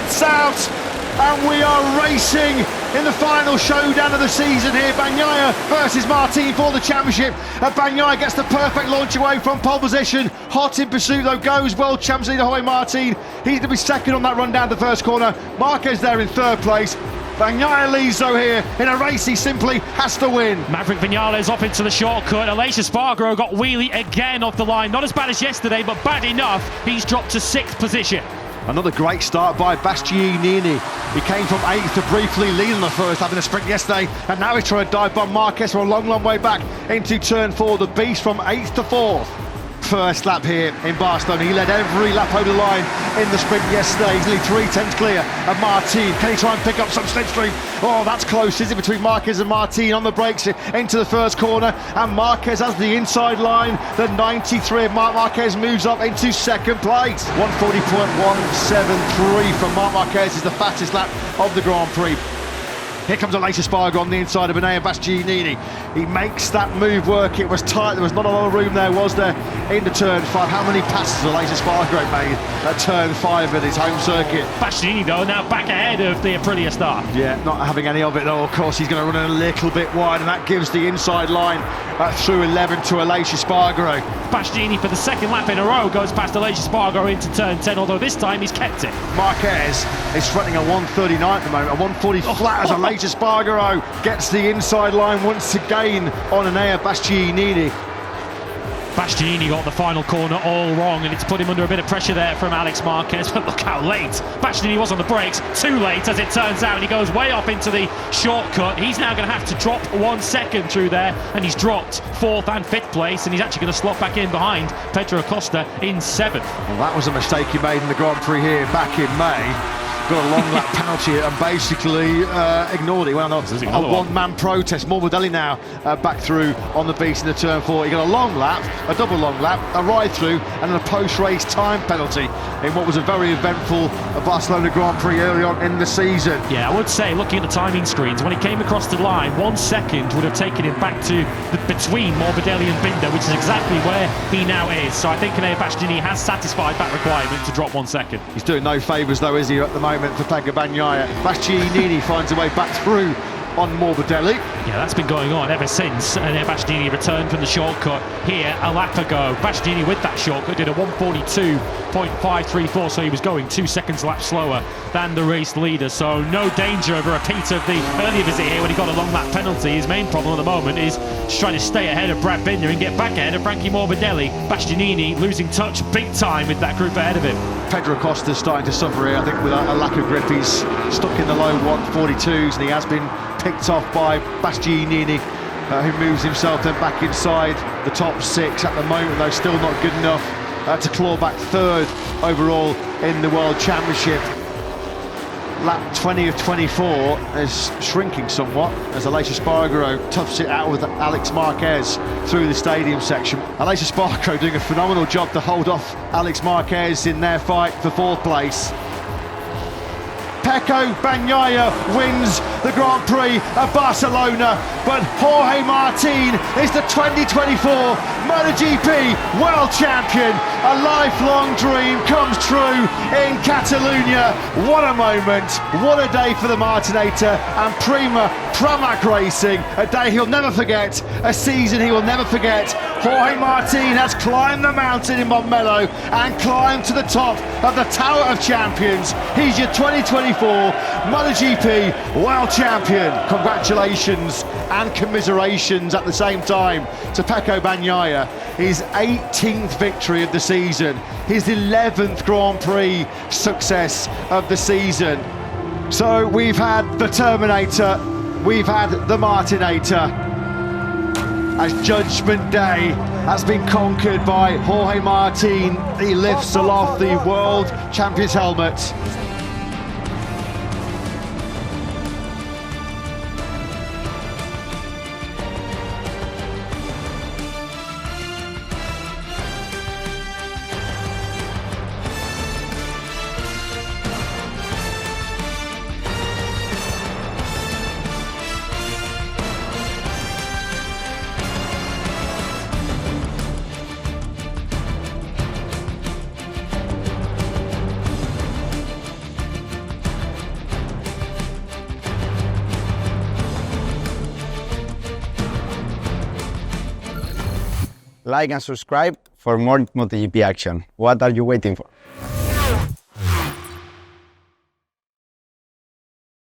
lights out, and we are racing in the final showdown of the season here. Bagnaia versus Martin for the championship. Bagnaia gets the perfect launch away from pole position. Hot in pursuit though goes world champions leader Jorge Martin. He's going to be second on that run down the first corner. Marquez there in third place. Bagnaia leads though here in a race he simply has to win. Maverick Vinales off into the shortcut. Aleix Espargaro got wheelie again off the line. Not as bad as yesterday, but bad enough. He's dropped to 6th position. Another great start by Bastianini. He came from 8th to briefly lead in the first lap in the sprint yesterday, and now he's trying to dive bomb Marquez for a long way back into turn 4. The beast from 8th to 4th. First lap here in Barcelona. He led every lap over the line in the sprint yesterday. He's nearly 3/10 clear of Martin. Can he try and pick up some slipstream? Oh, that's close, is it, between Marquez and Martin on the brakes into the first corner, and Marquez has the inside line. The 93 of Marc Marquez moves up into second place. 140.173 from Marc Marquez is the fastest lap of the Grand Prix. Here comes Aleix Espargaro on the inside of Benet and Bastianini. He makes that move work. It was tight, there was not a lot of room there, was there, into turn 5. How many passes Aleix Espargaro made at turn 5 at his home circuit? Bastianini though now back ahead of the Aprilia star. Yeah, not having any of it though. Of course he's going to run a little bit wide, and that gives the inside line through 11 to Aleix Espargaro. Bastianini for the second lap in a row goes past Aleix Espargaro into turn 10, although this time he's kept it. Marquez is threatening a 139 at the moment, a 140 flat as Aleix Espargaro gets the inside line once again on Enea Bastianini. Bastianini got the final corner all wrong, and it's put him under a bit of pressure there from Alex Marquez, but look how late Bastianini was on the brakes. Too late as it turns out, and he goes way off into the shortcut. He's now going to have to drop 1 second through there, and he's dropped 4th and 5th place, and he's actually going to slot back in behind Pedro Acosta in 7th. Well, that was a mistake he made in the Grand Prix here back in May. Got a long lap penalty and basically ignored it. Well, not a one-man protest. Morbidelli now back through on the beast in the turn 4. He got a long lap, a double long lap, a ride through, and a post-race time penalty in what was a very eventful Barcelona Grand Prix early on in the season. Yeah, I would say, looking at the timing screens, when he came across the line, 1 second would have taken him back to between Morbidelli and Binder, which is exactly where he now is. So I think Enea Bastianini has satisfied that requirement to drop 1 second. He's doing no favours though, is he, at the moment for Pecco Bagnaia. Bastianini finds a way back through on Morbidelli. Yeah, that's been going on ever since Bastianini returned from the shortcut here a lap ago. Bastianini with that shortcut did a 142.534, so he was going 2 seconds a lap slower than the race leader, so no danger of a repeat of the earlier visit here when he got a long lap penalty. His main problem at the moment is just trying to stay ahead of Brad Binder and get back ahead of Frankie Morbidelli. Bastianini losing touch big time with that group ahead of him. Pedro Acosta's starting to suffer here, I think, with a lack of grip. He's stuck in the low 142s, and he has been picked off by Bastianini, who moves himself then back inside the top 6 at the moment, though still not good enough to claw back 3rd overall in the World Championship. Lap 20 of 24 is shrinking somewhat as Aleix Espargaro toughs it out with Alex Marquez through the stadium section. Aleix Espargaro doing a phenomenal job to hold off Alex Marquez in their fight for 4th place. Pecco Bagnaia wins the Grand Prix of Barcelona, but Jorge Martin is the 2024 MotoGP World Champion. A lifelong dream comes true in Catalonia. What a moment, what a day for the Martinator and Prima Pramac Racing. A day he'll never forget, a season he will never forget. Jorge Martin has climbed the mountain in Montmello and climbed to the top of the Tower of Champions. He's your 2024 MotoGP World Champion. Congratulations and commiserations at the same time to Pecco Bagnaia. His 18th victory of the season, his 11th Grand Prix success of the season. So we've had the Terminator, we've had the Martinator, as Judgment Day has been conquered by Jorge Martin. He lifts aloft the World Champions helmet. like and subscribe for more MotoGP action. What are you waiting for?